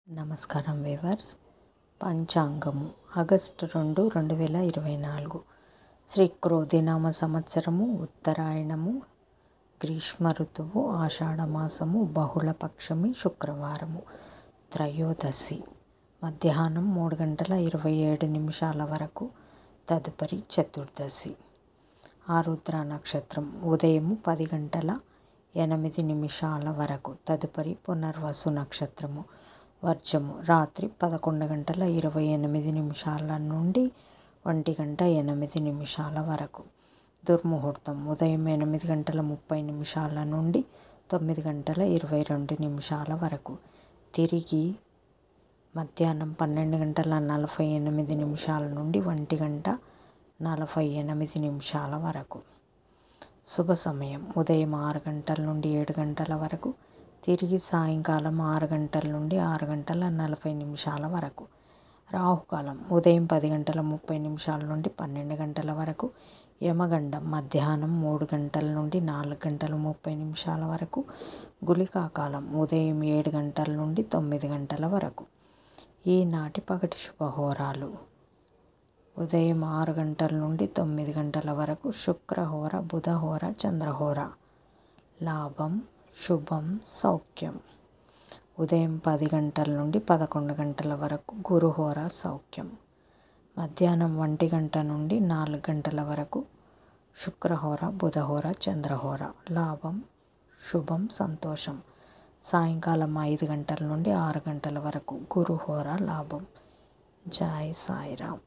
నమస్కారం weavers. పంచాంగము August 2, 2024 Shri క్రోధినామ సంవత్సరము, ఉత్తరాయణము, గ్రీష్మ ఋతువు, ఆషాఢమాసము, బహుళపక్షమి, శుక్రవారము, త్రయోదశి మధ్యాహ్నం 3:27 వరకు, తదుపరి చతుర్దశి. ఆరుద్ర నక్షత్రం ఉదయం 10:08 వరకు, తదుపరి పునర్వసు నక్షత్రము. వర్జము రాత్రి 11:28 నుండి 1:08 వరకు. దుర్ముహూర్తం ఉదయం 8:30 నుండి 9:22 వరకు. తిరిగి మధ్యాహ్నం 12:48 నుండి 1:48 వరకు. శుభ సమయం ఉదయం 6 నుండి 7 వరకు, తిరిగి సాయంకాలం 6 నుండి 6:40 వరకు. రాహుకాలం ఉదయం 10:30 నుండి 12 వరకు. యమగండం మధ్యాహ్నం 3 నుండి 4:30 వరకు. గుళికాకాలం ఉదయం 7 నుండి 9 వరకు. ఈనాటి పగటి శుభహోరాలు: ఉదయం 6 నుండి 9 వరకు శుక్రహోర, బుధహోర, చంద్రహోర. లాభం, శుభం, సౌఖ్యం. ఉదయం 10 నుండి 11 వరకు గురుహోర, సౌఖ్యం. మధ్యాహ్నం 1 నుండి 4 వరకు శుక్రహోర, బుధహోర, చంద్రహోర. లాభం, శుభం, సంతోషం. సాయంకాలం 5 నుండి 6 వరకు గురుహోర, లాభం. జై సాయిరామ్.